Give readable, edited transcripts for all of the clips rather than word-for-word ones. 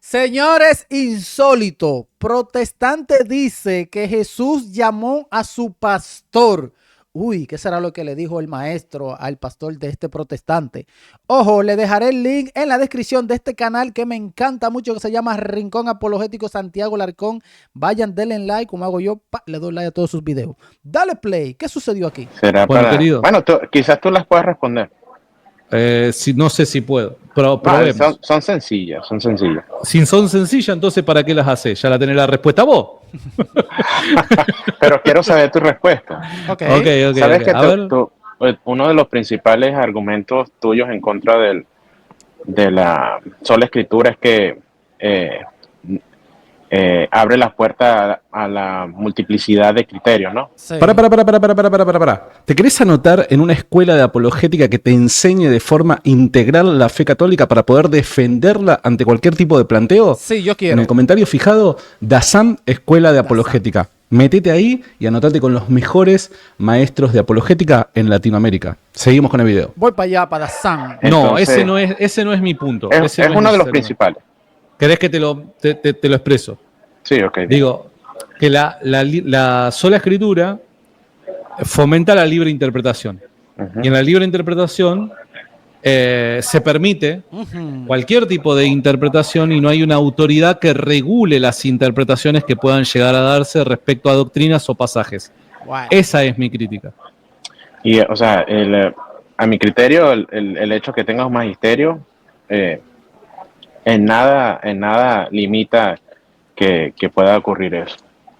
Señores, insólito. Protestante dice que Jesús llamó a su pastor. Uy, ¿qué será lo que le dijo el maestro al pastor de este protestante? Ojo, le dejaré el link en la descripción de este canal que me encanta mucho, que se llama Rincón Apologético Santiago Larcón. Vayan, denle like, como hago yo, le doy like a todos sus videos. Dale play, ¿qué sucedió aquí? Será Bueno, para... querido. Bueno, quizás tú las puedas responder. No sé si puedo, pero Vale, probemos. son sencillas, son sencillas. Si son sencillas, entonces ¿para qué las haces? Ya la tenés la respuesta vos. Pero quiero saber tu respuesta. Ok. Ok. ¿Sabes que A ver. uno de los principales argumentos tuyos en contra de la sola escritura es que abre las puertas a la multiplicidad de criterios, ¿no? Sí. Para. ¿Te querés anotar en una escuela de apologética que te enseñe de forma integral la fe católica para poder defenderla ante cualquier tipo de planteo? Sí, yo En quiero. el comentario fijado, Dazam Escuela de Apologética. Métete ahí y anotate con los mejores maestros de apologética en Latinoamérica. Seguimos con el video. Voy para allá, para San. No, Entonces, ese no es mi punto. es Ese no uno mi de los argumento. principales. ¿Querés que te lo expreso? Sí, ok. Digo, que la sola escritura fomenta la libre interpretación. Ujú. Y en la libre interpretación se permite cualquier tipo de interpretación y no hay una autoridad que regule las interpretaciones que puedan llegar a darse respecto a doctrinas o pasajes. Wow. Esa es mi crítica. Y, o sea, a mi criterio, el hecho que tengas un magisterio en nada limita que pueda ocurrir eso.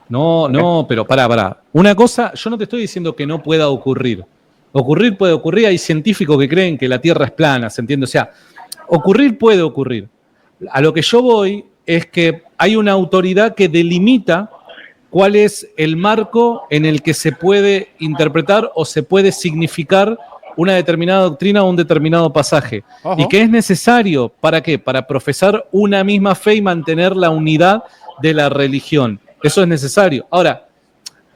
No, pero pará. Una cosa, yo no te estoy diciendo que no pueda ocurrir. Ocurrir puede ocurrir, hay científicos que creen que la Tierra es plana, ¿se entiende? O sea, ocurrir puede ocurrir. A lo que yo voy es que hay una autoridad que delimita cuál es el marco en el que se puede interpretar o se puede significar una determinada doctrina o un determinado pasaje. Ojo. ¿Y que es necesario? ¿Para qué? Para profesar una misma fe y mantener la unidad de la religión. Eso es necesario. Ahora,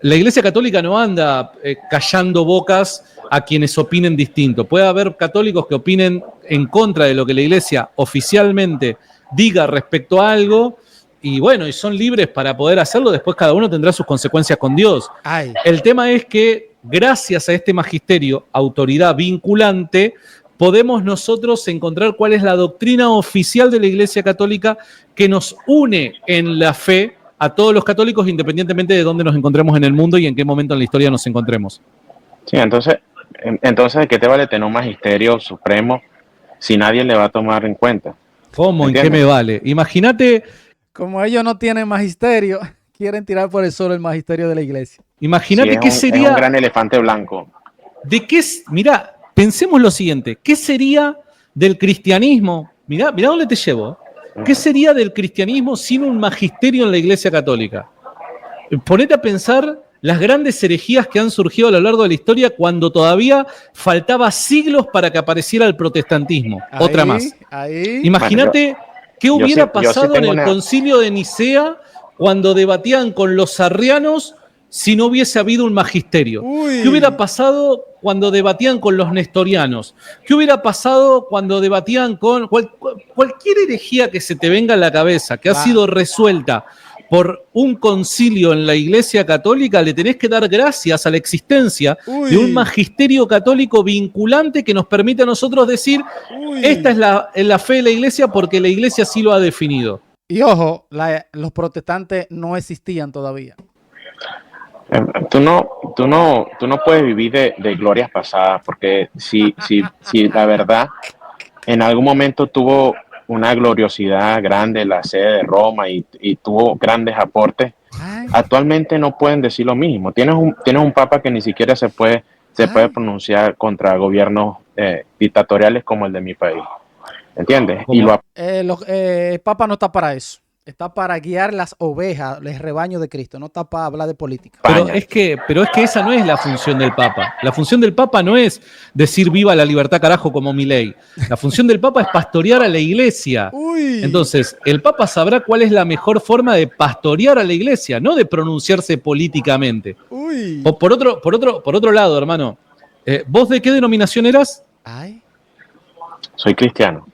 la Iglesia Católica no anda callando bocas a quienes opinen distinto. Puede haber católicos que opinen en contra de lo que la Iglesia oficialmente diga respecto a algo y bueno, y son libres para poder hacerlo. Después cada uno tendrá sus consecuencias con Dios. Ay. El tema es que gracias a este magisterio, autoridad vinculante, podemos nosotros encontrar cuál es la doctrina oficial de la Iglesia Católica que nos une en la fe a todos los católicos, independientemente de dónde nos encontremos en el mundo y en qué momento en la historia nos encontremos. Sí, entonces, ¿de qué te vale tener un magisterio supremo si nadie le va a tomar en cuenta? ¿Cómo? ¿En qué ¿Entiendes? me vale? Imagínate Como ellos no tienen magisterio, quieren tirar por el suelo el magisterio de la iglesia. Sí, qué es sería... un gran elefante blanco. Mirá, pensemos lo siguiente. ¿Qué sería del cristianismo? Mirá dónde te llevo. ¿Qué sería del cristianismo sin un magisterio en la Iglesia Católica? Ponete a pensar las grandes herejías que han surgido a lo largo de la historia cuando todavía faltaba siglos para que apareciera el protestantismo. Otra más. Ahí. Imagínate qué hubiera yo sí pasado en tengo el concilio de Nicea cuando debatían con los arrianos si no hubiese habido un magisterio. Uy. ¿Qué hubiera pasado cuando debatían con los nestorianos? ¿Qué hubiera pasado cuando debatían con cualquier herejía que se te venga a la cabeza, que ha sido resuelta por un concilio en la Iglesia Católica? Le tenés que dar gracias a la existencia de un magisterio católico vinculante que nos permite a nosotros decir, esta es la fe de la Iglesia porque la Iglesia sí lo ha definido. Y ojo, los protestantes no existían todavía. Tú no puedes vivir de glorias pasadas, porque si la verdad en algún momento tuvo una gloriosidad grande la sede de Roma y tuvo grandes aportes, actualmente no pueden decir lo mismo. Tienes un papa que ni siquiera se puede pronunciar contra gobiernos dictatoriales como el de mi país. ¿Entiendes? Y El Papa no está para eso. Está para guiar las ovejas, el rebaño de Cristo. No está para hablar de política. Pero es que esa no es la función del Papa. La función del Papa no es decir viva la libertad carajo como Milei. La función del Papa es pastorear a la Iglesia. Entonces, el Papa sabrá cuál es la mejor forma de pastorear a la Iglesia, no de pronunciarse políticamente. Por otro lado, hermano, ¿vos de qué denominación eras? Soy cristiano.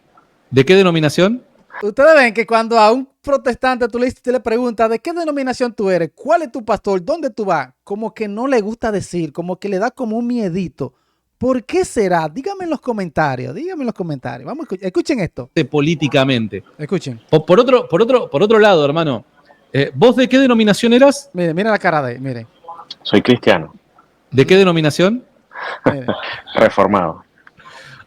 ¿De qué denominación? Ustedes ven que cuando a un protestante tú le preguntas de qué denominación tú eres, cuál es tu pastor, dónde tú vas, como que no le gusta decir, como que le da como un miedito. ¿Por qué será? Díganme en los comentarios, Vamos, escuchen esto. Políticamente. Escuchen. Por otro lado, hermano, ¿vos de qué denominación eras? Miren la cara de él, miren. Soy cristiano, ¿De qué denominación? miren. reformado.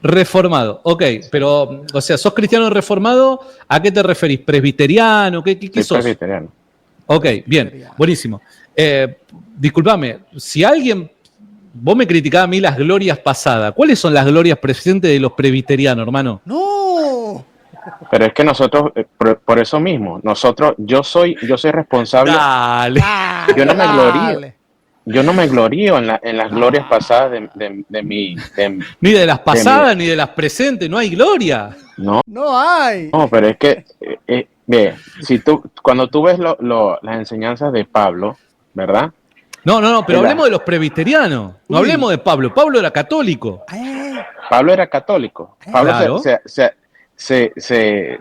Reformado, ok, pero, o sea, ¿sos cristiano reformado? ¿A qué te referís? ¿Presbiteriano? ¿Qué Soy sos? presbiteriano. Ok, bien, buenísimo. Disculpame, si alguien, vos me criticabas a mí las glorias pasadas, ¿cuáles son las glorias presentes de los presbiterianos, hermano? ¡No! Pero es que nosotros, por eso mismo, yo soy responsable. Dale. Yo no me glorío. Dale. Yo no me glorío en las glorias pasadas de mi. Ni de las pasadas ni de las presentes, no hay gloria. No, No hay. no, pero es que, ve, cuando tú ves las enseñanzas de Pablo, ¿verdad? No, pero Era- hablemos de los presbiterianos. No Uy. hablemos de Pablo. Pablo era católico. Pablo era católico. Pablo Claro.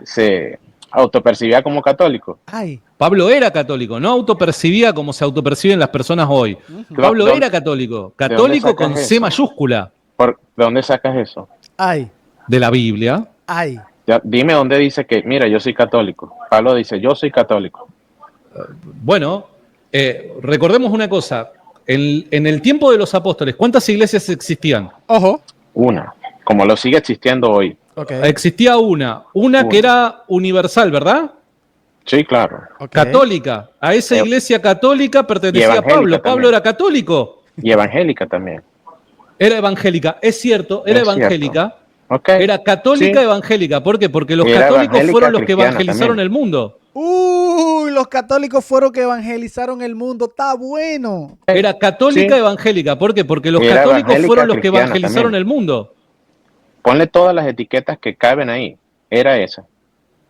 se autopercibía como católico. Ay. Pablo era católico, no autopercibía como se autoperciben las personas hoy. Pablo ¿Dónde- era católico, dónde católico sacas con C eso? mayúscula, ¿De dónde sacas eso? Ay. de la Biblia. Ay. Ya, dime dónde dice que, mira, yo soy católico. Pablo dice, yo soy católico. Bueno, recordemos una cosa. En el tiempo de los apóstoles, ¿cuántas iglesias existían? Ojo. Una, como lo sigue existiendo hoy. Ok. Existía una que era universal, ¿verdad? Sí, claro. Ok. Católica. A esa iglesia católica pertenecía evangélica Pablo. Pablo también. era católico. Y evangélica también. Era evangélica. Es cierto, era Es evangélica. Ok. Era católica Sí. evangélica. ¿Por qué? Porque los Era católicos evangélica fueron los que cristiana evangelizaron también. el mundo. Uy, los católicos fueron que evangelizaron el mundo. Está bueno. Era católica Sí. evangélica. ¿Por qué? Porque los Era católicos evangélica fueron los que cristiana evangelizaron también. el mundo. Ponle todas las etiquetas que caben ahí. Era esa.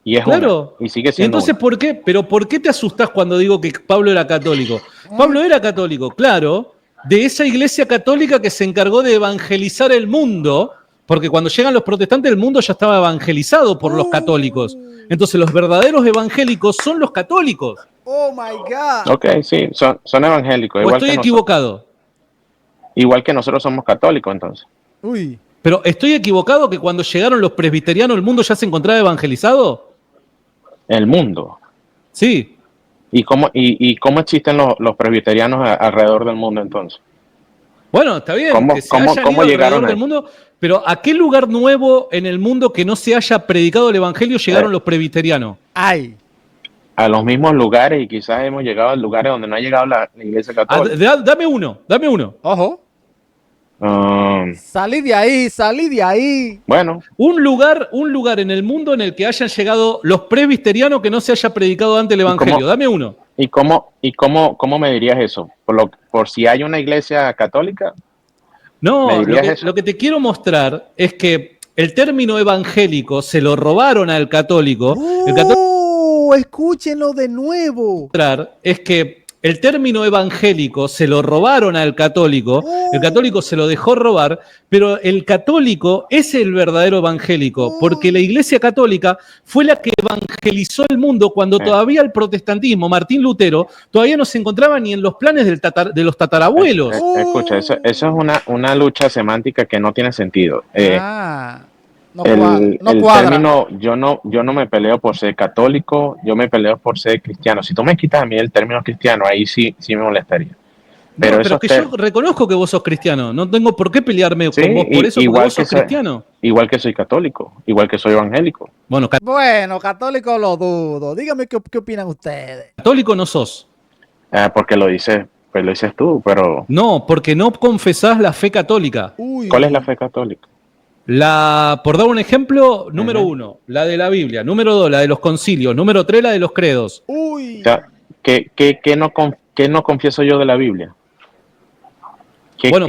Y es Claro. una. Y sigue Y siendo entonces, una. ¿por qué? Pero ¿por qué te asustás cuando digo que Pablo era católico? Pablo era católico, claro, de esa iglesia católica que se encargó de evangelizar el mundo, porque cuando llegan los protestantes el mundo ya estaba evangelizado por los católicos. Entonces los verdaderos evangélicos son los católicos. Oh my God. Ok, sí, son evangélicos. ¿O Igual estoy que equivocado? igual que nosotros somos católicos, entonces. Uy. Pero ¿estoy equivocado que cuando llegaron los presbiterianos el mundo ya se encontraba evangelizado? El mundo. Sí. ¿Y cómo existen los presbiterianos alrededor del mundo entonces? Bueno, está bien, ¿Cómo- que se cómo- hayan cómo ido llegaron alrededor del ahí? mundo, pero ¿a qué lugar nuevo en el mundo que no se haya predicado el evangelio llegaron los presbiterianos? Ay. A los mismos lugares, y quizás hemos llegado a lugares donde no ha llegado la iglesia católica. Dame uno. Ojo. Salí de ahí. Bueno, Un lugar en el mundo en el que hayan llegado los presbiterianos que no se haya predicado antes el evangelio. cómo? Dame uno. ¿Cómo me dirías eso? Por si hay una iglesia católica, No, ¿me dirías eso? lo que te quiero mostrar es que el término evangélico se lo robaron al católico. El católico Escúchenlo de nuevo. es que el término evangélico se lo robaron al católico, el católico se lo dejó robar, pero el católico es el verdadero evangélico, porque la Iglesia Católica fue la que evangelizó el mundo cuando todavía el protestantismo, Martín Lutero, todavía no se encontraba ni en los planes de los tatarabuelos. Escucha, eso es una lucha semántica que no tiene sentido. No El cuadra. término, yo no me peleo por ser católico, yo me peleo por ser cristiano. Si tú me quitas a mí el término cristiano, ahí sí me molestaría. Pero Pero que yo reconozco que vos sos cristiano, no tengo por qué pelearme con vos por eso, porque vos sos cristiano. Igual que soy católico, igual que soy evangélico. Bueno, Bueno, católico lo dudo. Dígame qué opinan ustedes. católico no sos. Porque lo dices tú, pero No, porque no confesás la fe católica. Uy. ¿cuál es la fe católica? Por dar un ejemplo, número 1, la de la Biblia. Número 2, la de los concilios. Número 3, la de los credos. Uy. O sea, ¿qué no confieso yo de la Biblia? Bueno,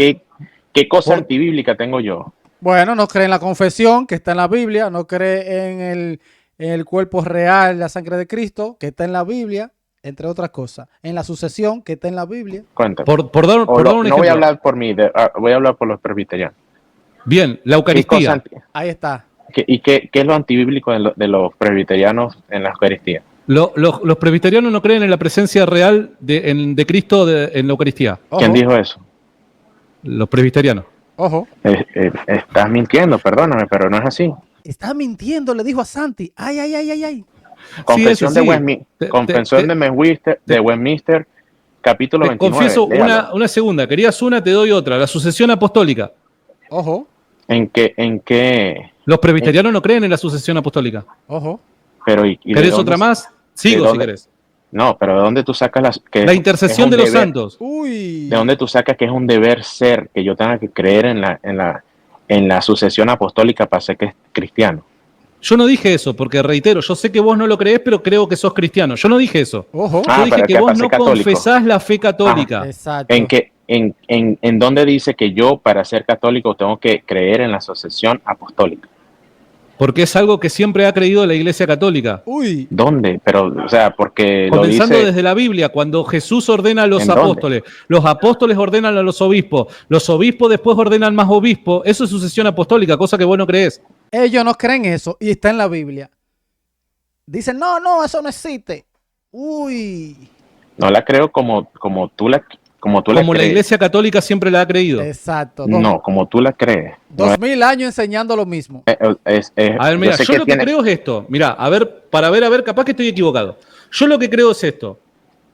¿Qué cosa antibíblica tengo yo? Bueno, no cree en la confesión que está en la Biblia, no cree en el cuerpo real, la sangre de Cristo, que está en la Biblia, entre otras cosas. En la sucesión, que está en la Biblia. Cuéntame. Por dar un ejemplo. No voy a hablar por mí, voy a hablar por los presbiterianos. Bien, la ¿Qué cosa Eucaristía. Ahí está. qué es lo antibíblico de los presbiterianos en la Eucaristía? Los presbiterianos no creen en la presencia real de Cristo en la Eucaristía. ¿Quién Ojo, dijo eso? Los presbiterianos. ojo. Estás mintiendo, perdóname, pero no es así. Está mintiendo, le dijo a Santi. Ay, ay, ay, ay, ay. Confesión Sí, de sí. Westminster, Confesión de Westminster, capítulo Te 29. confieso léalo. una segunda. Querías una, te doy otra. La sucesión apostólica. Ojo, ¿En qué? Los presbiterianos no creen en la sucesión apostólica. ojo. Pero, ¿y de ¿Querés dónde- otra más? de Sigo si dónde- querés. No, pero ¿de dónde tú sacas La intercesión de los santos. Uy. ¿De dónde tú sacas que es un deber ser que yo tenga que creer en la sucesión apostólica para ser cristiano? Yo no dije eso, porque reitero, yo sé que vos no lo creés, pero creo que sos cristiano. Yo no dije eso. Ojo. Ah, Yo dije pero que que vos para no ser católico. confesás la fe católica. Exacto. ¿En dónde dice que yo para ser católico tengo que creer en la sucesión apostólica? Porque es algo que siempre ha creído la Iglesia Católica. Uy. ¿Dónde? Pero, o sea, porque lo Comenzando dice... desde la Biblia, cuando Jesús ordena a los ¿En dónde? apóstoles, los apóstoles ordenan a los obispos después ordenan más obispos, eso es sucesión apostólica, cosa que vos no creés. Ellos no creen eso y está en la Biblia. Dicen, no, no, eso no existe. Uy. No la creo como tú la Como la crees. Iglesia Católica siempre la ha creído. Exacto. No, como tú la crees. No 2000 años enseñando lo mismo. A ver, mira, yo lo que creo es esto. Mira, a ver, capaz que estoy equivocado. Yo lo que creo es esto.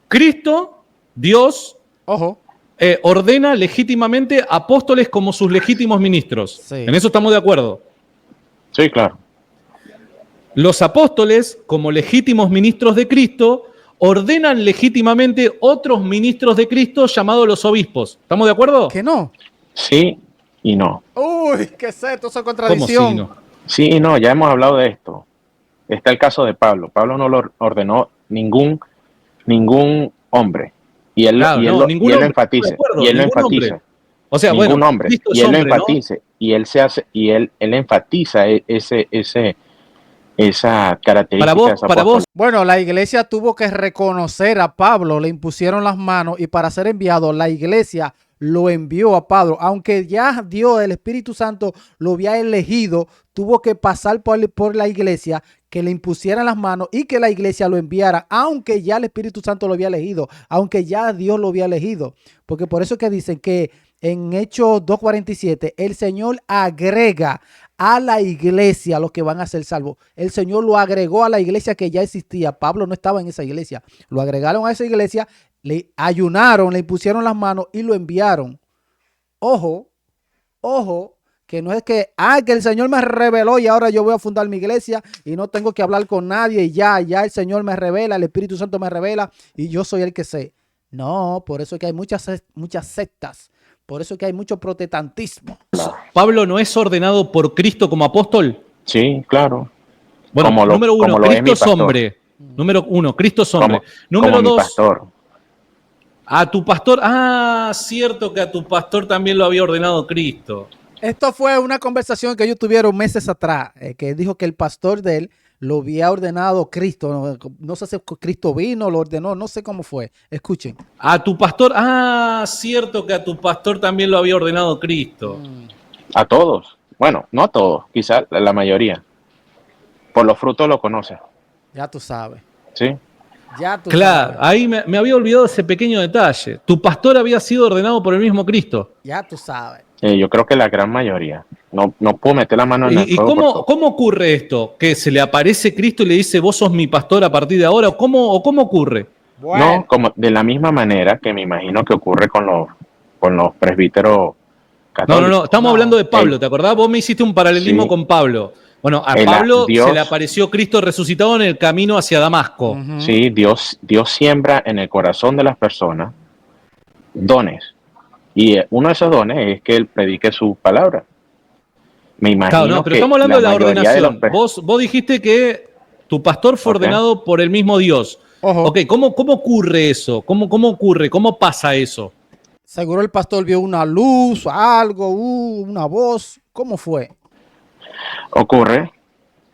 Cristo, Dios, Ojo. ordena legítimamente apóstoles como sus legítimos ministros. Sí. En eso estamos de acuerdo. Sí, claro. Los apóstoles, como legítimos ministros de Cristo, ordenan legítimamente otros ministros de Cristo llamados los obispos. ¿Estamos de acuerdo? Que no. Sí y no. Uy, ¿qué es esto? Esa ¿Cómo contradicción. sí, no? Sí y no, ya hemos hablado de esto. Está el caso de Pablo. Pablo no lo ordenó ningún hombre. Y él, Claro, y él, no, lo, ningún y él lo hombre, enfatiza. estoy de acuerdo, Y él lo ningún enfatiza. hombre. O sea, Ningún bueno, hombre. Cristo es Y él lo hombre, ¿no? enfatiza. Y él se hace, y él enfatiza esa característica de ese Para apóstol. vos, Bueno, la iglesia tuvo que reconocer a Pablo, le impusieron las manos y para ser enviado, la iglesia lo envió a Pablo. Aunque ya Dios, el Espíritu Santo, lo había elegido, tuvo que pasar por la iglesia, que le impusieran las manos y que la iglesia lo enviara, aunque ya el Espíritu Santo lo había elegido, aunque ya Dios lo había elegido. Porque por eso es que dicen que en Hechos 2:47, el Señor agrega a la iglesia los que van a ser salvos. El Señor lo agregó a la iglesia que ya existía. Pablo no estaba en esa iglesia. Lo agregaron a esa iglesia, le ayunaron, le pusieron las manos y lo enviaron. Ojo, ojo, que no es que el Señor me reveló y ahora yo voy a fundar mi iglesia y no tengo que hablar con nadie y ya el Señor me revela, el Espíritu Santo me revela y yo soy el que sé. No, por eso es que hay muchas sectas. Por eso es que hay mucho protestantismo. Pablo no es ordenado por Cristo como apóstol. Sí, claro. Bueno, número uno, como lo es mi Cristo es pastor. hombre. Número uno, Cristo es hombre. Número como mi dos, pastor. a tu pastor. Ah, cierto que a tu pastor también lo había ordenado Cristo. Esto fue una conversación que ellos tuvieron meses atrás, que dijo que el pastor de él lo había ordenado Cristo. No sé si Cristo vino, lo ordenó, no sé cómo fue. Escuchen. A tu pastor. Ah, cierto que a tu pastor también lo había ordenado Cristo. A todos. Bueno, no a todos, quizás la mayoría. Por los frutos lo conoce. Ya tú sabes. ¿Sí? Ya tú Claro, sabes. ahí me había olvidado ese pequeño detalle. Tu pastor había sido ordenado por el mismo Cristo. Ya tú sabes. Yo creo que la gran mayoría. No puedo meter la mano en el ¿Y fuego. por todo. cómo ocurre esto? ¿Que se le aparece Cristo y le dice, vos sos mi pastor a partir de ahora? ¿O cómo ocurre? Bueno, No, como de la misma manera que me imagino que ocurre con los presbíteros católicos. No, estamos No. hablando de Pablo, ¿te acordás? Vos me hiciste un paralelismo Sí. con Pablo. Bueno, a El- Pablo Dios- se le apareció Cristo resucitado en el camino hacia Damasco. ujú. Sí, Dios siembra en el corazón de las personas dones. Y uno de esos dones es que él predique su palabra. Me imagino Claro, no, pero que estamos hablando de la mayoría ordenación. los Vos dijiste que tu pastor fue Ok. ordenado por el mismo Dios. Ojo, Ok, ¿cómo ocurre eso? ¿Cómo ocurre? ¿Cómo pasa eso? seguro el pastor vio una luz, algo, una voz. ¿Cómo fue? ocurre,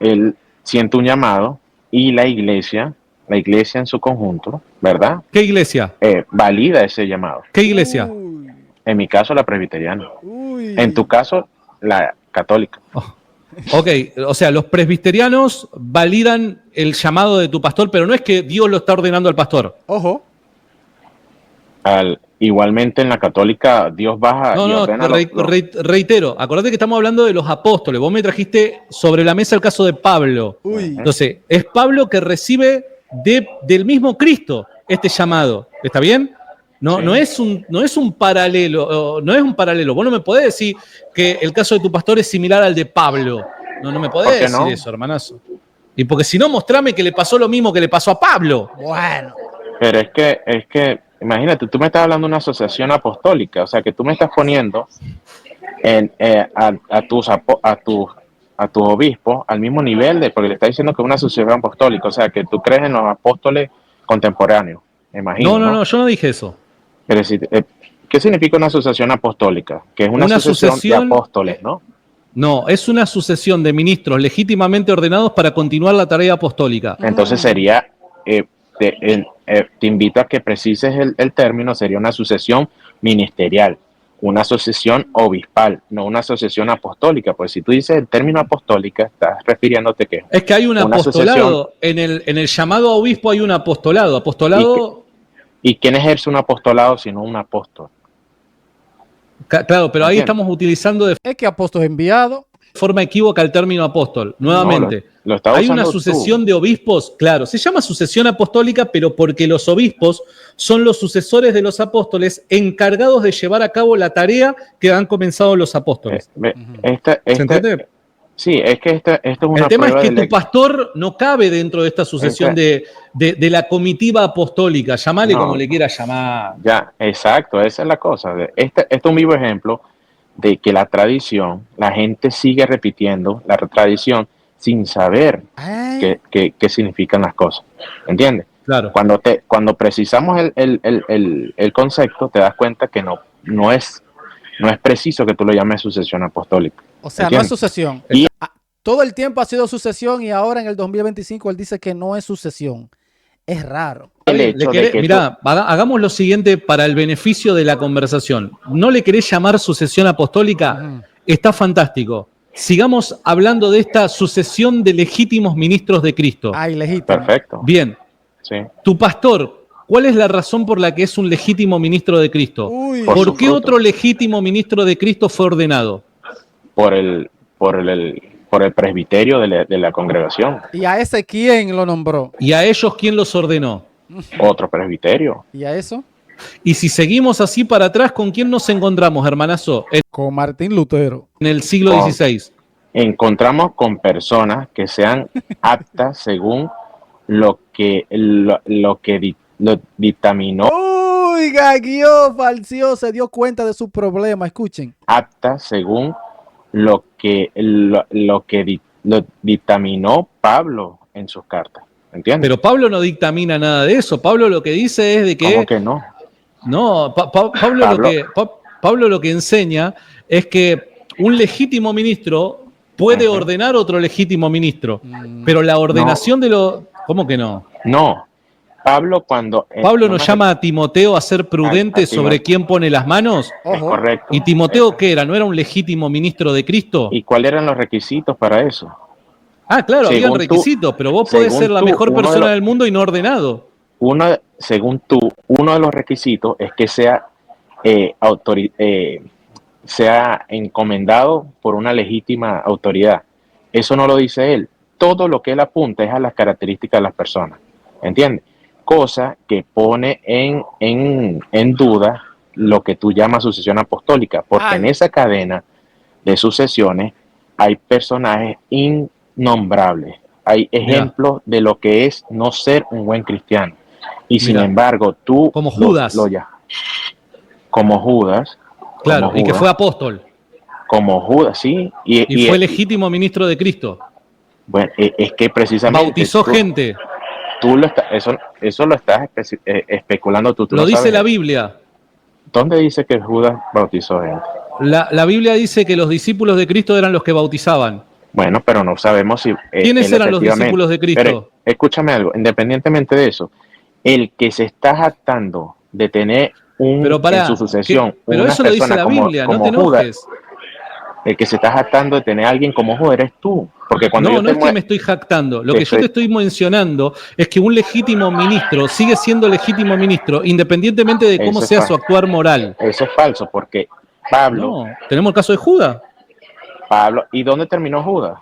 él siente un llamado y la iglesia en su conjunto, ¿verdad? ¿Qué iglesia? Valida ese llamado. ¿Qué iglesia? Uy, En mi caso, la presbiteriana. uy. En tu caso, la católica. Ok, o sea, los presbiterianos validan el llamado de tu pastor, pero no es que Dios lo está ordenando al pastor. Ojo. Igualmente en la católica, Dios baja No, y no, ordena reitero, acordate que estamos hablando de los apóstoles. Vos me trajiste sobre la mesa el caso de Pablo. Uy. Entonces, es Pablo que recibe del mismo Cristo este llamado. ¿Está bien? No, Sí. no es un paralelo, no es un paralelo. Vos no me podés decir que el caso de tu pastor es similar al de Pablo. No me podés ¿Por qué decir no? eso, hermanazo. Y porque si no, mostrame que le pasó lo mismo que le pasó a Pablo. Bueno. Pero es que, imagínate, tú me estás hablando de una asociación apostólica, o sea, que tú me estás poniendo a tus obispos al mismo nivel porque le estás diciendo que es una asociación apostólica, o sea, que tú crees en los apóstoles contemporáneos, me imagino, ¿no? Yo no dije eso. Pero ¿qué significa una asociación apostólica? Que es una asociación de apóstoles, ¿no? No, es una sucesión de ministros legítimamente ordenados para continuar la tarea apostólica. Entonces sería, te invito a que precises el término, sería una sucesión ministerial, una asociación obispal, no una asociación apostólica, pues si tú dices el término apostólica, estás refiriéndote que es que hay un apostolado, en el llamado a obispo hay un apostolado. ¿Y quién ejerce un apostolado sino un apóstol? Claro, pero ahí estamos utilizando de Es que apóstol enviado. forma equívoca el término apóstol. Nuevamente, no, hay una sucesión de obispos, claro, se llama sucesión apostólica, pero porque los obispos son los sucesores de los apóstoles encargados de llevar a cabo la tarea que han comenzado los apóstoles. ¿Se entiende? Sí, es que esto es una El tema es que tu pastor no cabe dentro de esta sucesión de la comitiva apostólica, llamale como le quieras llamar. Ya, exacto, esa es la cosa. Este es un vivo ejemplo de que la tradición, la gente sigue repitiendo la tradición sin saber qué significan las cosas. ¿Entiendes? Claro. Cuando precisamos el concepto, te das cuenta que no es preciso que tú lo llames sucesión apostólica. O sea, ¿entiendes? No es sucesión. Todo el tiempo ha sido sucesión y ahora en el 2025 él dice que no es sucesión. Es raro. Mirá, hagamos lo siguiente para el beneficio de la conversación. ¿No le querés llamar sucesión apostólica? Está fantástico. Sigamos hablando de esta sucesión de legítimos ministros de Cristo. Ay, legítimo. Perfecto. Bien. Sí. Tu pastor, ¿cuál es la razón por la que es un legítimo ministro de Cristo? Uy. ¿Por qué otro legítimo ministro de Cristo fue ordenado? Por el presbiterio de la congregación. ¿Y a ese quién lo nombró? ¿Y a ellos quién los ordenó? Otro presbiterio. ¿Y a eso? Y si seguimos así para atrás, ¿con quién nos encontramos, hermanazo? Con Martín Lutero. En el siglo XVI. Encontramos con personas que sean aptas según lo que dictaminó. Uy, gaguió, falseó, se dio cuenta de su problema. Escuchen. Aptas según lo que dictaminó Pablo en sus cartas. ¿Entiendes? Pero Pablo no dictamina nada de eso. Pablo lo que dice es de que... ¿Cómo que no? No, Pablo lo que enseña es que un legítimo ministro puede ordenar otro legítimo ministro. Pero la ordenación de lo... ¿Cómo que no? No. Pablo nos llama a Timoteo a ser prudente sobre quién pone las manos. Es correcto. ¿Y Timoteo qué era? ¿No era un legítimo ministro de Cristo? ¿Y cuáles eran los requisitos para eso? Ah, claro, habían requisitos, pero vos podés ser la mejor persona del mundo y no ordenado. Según tú, uno de los requisitos es que sea encomendado por una legítima autoridad. Eso no lo dice él. Todo lo que él apunta es a las características de las personas. ¿Entiendes? Cosa que pone en duda lo que tú llamas sucesión apostólica, porque en esa cadena de sucesiones hay personajes innombrables, hay ejemplos de lo que es no ser un buen cristiano, y sin embargo tú como Judas, como Judas, claro, y que fue apóstol, como Judas, sí, y fue legítimo ministro de Cristo. Bueno, es que precisamente bautizó gente. Eso lo estás especulando tú. Lo dice la Biblia. ¿Dónde dice que Judas bautizó gente? La Biblia dice que los discípulos de Cristo eran los que bautizaban. Bueno, pero no sabemos si... ¿Quiénes eran los discípulos de Cristo? Pero, escúchame algo, independientemente de eso, el que se está jactando de tener en su sucesión pero eso lo dice la Biblia, no te enojes. El que se está jactando de tener a alguien como Judas eres tú. Porque cuando No, yo no es que me estoy jactando. Lo que yo te estoy mencionando es que un legítimo ministro sigue siendo legítimo ministro independientemente de cómo sea su actuar moral. Eso es falso, porque Pablo... No, tenemos el caso de Judas. ¿Y dónde terminó Judas?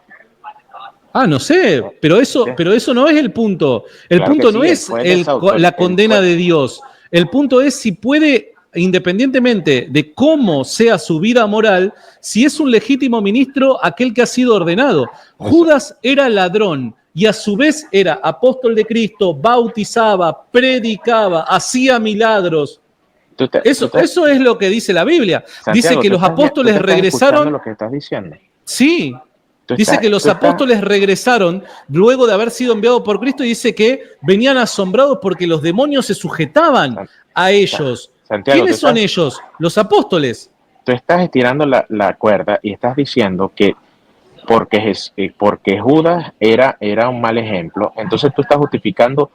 Ah, no sé, pero eso no es el punto. El Claro punto que no sí, es la condena de Dios. El punto es si puede, independientemente de cómo sea su vida moral, si es un legítimo ministro aquel que ha sido ordenado. Judas era ladrón y a su vez era apóstol de Cristo, bautizaba, predicaba, hacía milagros. Eso es lo que dice la Biblia. Santiago, dice que los apóstoles regresaron. Lo que estás diciendo. Sí. Dice que los apóstoles regresaron luego de haber sido enviados por Cristo y dice que venían asombrados porque los demonios se sujetaban a ellos. Santiago, ¿Quiénes son ellos? Los apóstoles. Tú estás estirando la cuerda y estás diciendo que porque Judas era un mal ejemplo, entonces tú estás justificando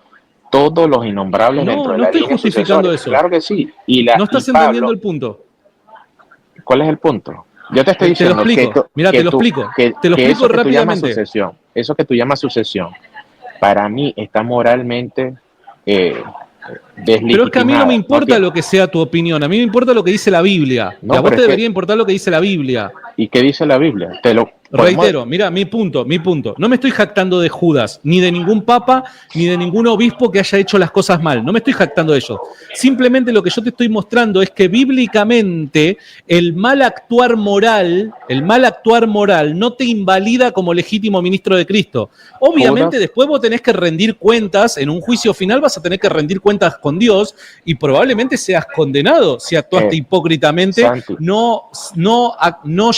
todos los innombrables dentro de la línea. No estoy justificando eso. Claro que sí. No estás entendiendo el punto. ¿Cuál es el punto? Yo te estoy diciendo te lo explico rápidamente. Eso que tú llamas sucesión, para mí está moralmente deslegitimado. Pero es que a mí no me importa lo que sea tu opinión, a mí me importa lo que dice la Biblia. Y a vos te debería importar lo que dice la Biblia. ¿Y qué dice la Biblia? Reitero, mira, mi punto. No me estoy jactando de Judas, ni de ningún papa, ni de ningún obispo que haya hecho las cosas mal. No me estoy jactando de ellos. Simplemente lo que yo te estoy mostrando es que bíblicamente el mal actuar moral no te invalida como legítimo ministro de Cristo. Obviamente después vos tenés que rendir cuentas, en un juicio final vas a tener que rendir cuentas con Dios y probablemente seas condenado si actuaste hipócritamente, Santi, no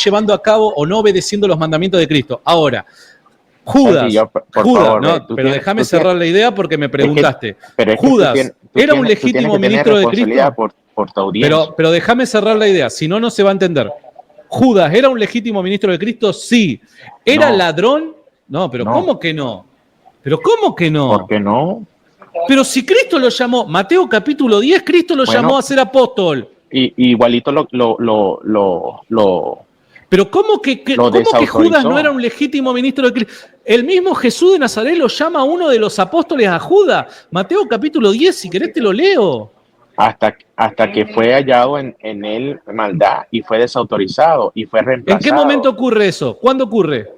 llevando a cabo o no obedeciendo los mandamientos de Cristo. Ahora, Judas, pero déjame cerrar la idea porque me preguntaste. Judas era un legítimo ministro de Cristo. Por tu audiencia. Pero déjame cerrar la idea, si no, no se va a entender. Judas era un legítimo ministro de Cristo, sí. ¿Era ladrón? No, pero ¿cómo que no? ¿Pero cómo que no? ¿Por qué no? Pero si Cristo lo llamó, Mateo capítulo 10, Cristo lo llamó a ser apóstol. Igualito Pero ¿cómo que Judas no era un legítimo ministro de Cristo? El mismo Jesús de Nazaret lo llama a uno de los apóstoles a Judas. Mateo capítulo 10, si querés te lo leo. Hasta que fue hallado en él maldad y fue desautorizado y fue reemplazado. ¿En qué momento ocurre eso? ¿Cuándo ocurre?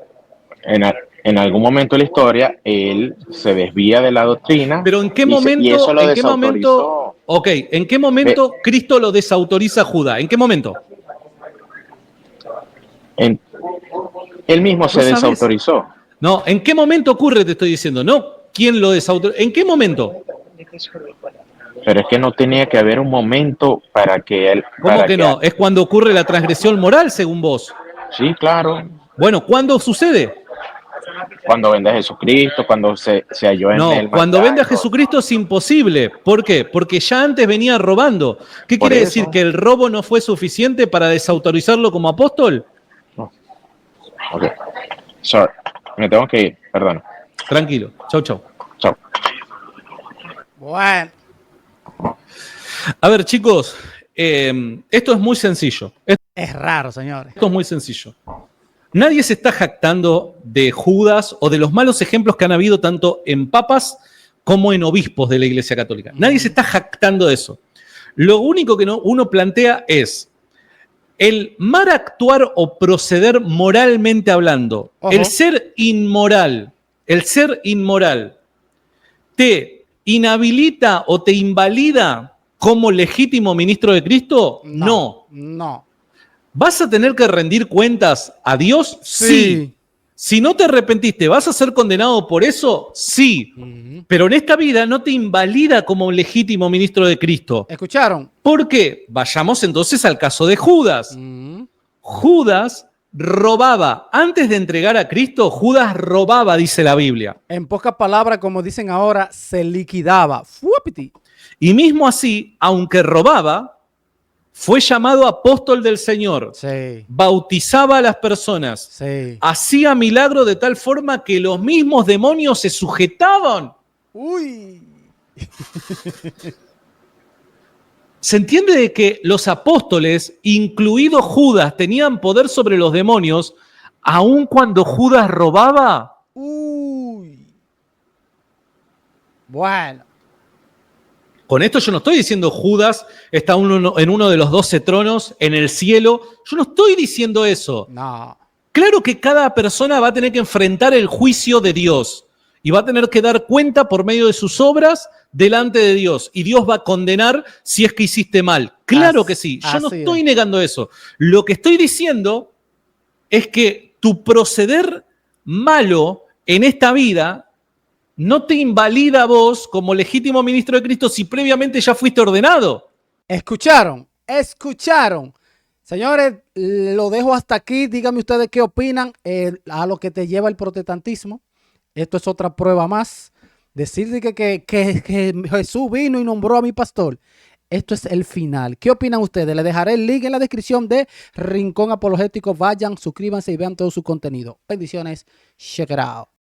En algún momento de la historia, él se desvía de la doctrina. Pero ¿en qué momento? Y eso lo desautorizó. ¿En qué momento Cristo lo desautoriza a Judas? ¿En qué momento? Él mismo se desautorizó. No, ¿en qué momento ocurre? Te estoy diciendo. No, ¿quién lo desautorizó? ¿En qué momento? Pero es que no tenía que haber un momento para que él... ¿Cómo que no? Es cuando ocurre la transgresión moral, según vos. Sí, claro. Bueno, ¿cuándo sucede? Cuando vende a Jesucristo, cuando se halló en él. No, cuando vende a Jesucristo es imposible. ¿Por qué? Porque ya antes venía robando. ¿Qué quiere decir? ¿Que el robo no fue suficiente para desautorizarlo como apóstol? No. Ok. Sorry. Me tengo que ir. Perdón. Tranquilo. Chau, chau. Chau. Bueno. A ver, chicos, esto es muy sencillo. Es raro, señores. Esto es muy sencillo. Nadie se está jactando de Judas o de los malos ejemplos que han habido tanto en papas como en obispos de la Iglesia Católica. Nadie se está jactando de eso. Lo único que uno plantea es el mal actuar o proceder moralmente hablando. Ojo. El ser inmoral, ¿te inhabilita o te invalida como legítimo ministro de Cristo? No. ¿Vas a tener que rendir cuentas a Dios? Sí. Si no te arrepentiste, ¿vas a ser condenado por eso? Sí. Pero en esta vida no te invalida como legítimo ministro de Cristo. ¿Escucharon? ¿Por qué? Vayamos entonces al caso de Judas. Judas robaba. Antes de entregar a Cristo, Judas robaba, dice la Biblia. En pocas palabras, como dicen ahora, se liquidaba. ¡Fuapiti! Y mismo así, aunque robaba, fue llamado apóstol del Señor. Sí. Bautizaba a las personas. Sí. Hacía milagros de tal forma que los mismos demonios se sujetaban. Uy. ¿Se entiende de que los apóstoles, incluido Judas, tenían poder sobre los demonios aun cuando Judas robaba? Uy. Bueno. Con esto yo no estoy diciendo Judas está en uno de los 12 tronos en el cielo. Yo no estoy diciendo eso. No. Claro que cada persona va a tener que enfrentar el juicio de Dios y va a tener que dar cuenta por medio de sus obras delante de Dios. Y Dios va a condenar si es que hiciste mal. Claro que sí. Yo no estoy negando eso. Lo que estoy diciendo es que tu proceder malo en esta vida no te invalida a vos como legítimo ministro de Cristo si previamente ya fuiste ordenado. ¿Escucharon? ¿Escucharon? Señores, lo dejo hasta aquí. Díganme ustedes qué opinan a lo que te lleva el protestantismo. Esto es otra prueba más. Decir que Jesús vino y nombró a mi pastor. Esto es el final. ¿Qué opinan ustedes? Les dejaré el link en la descripción de Rincón Apologético. Vayan, suscríbanse y vean todo su contenido. Bendiciones. Check it out.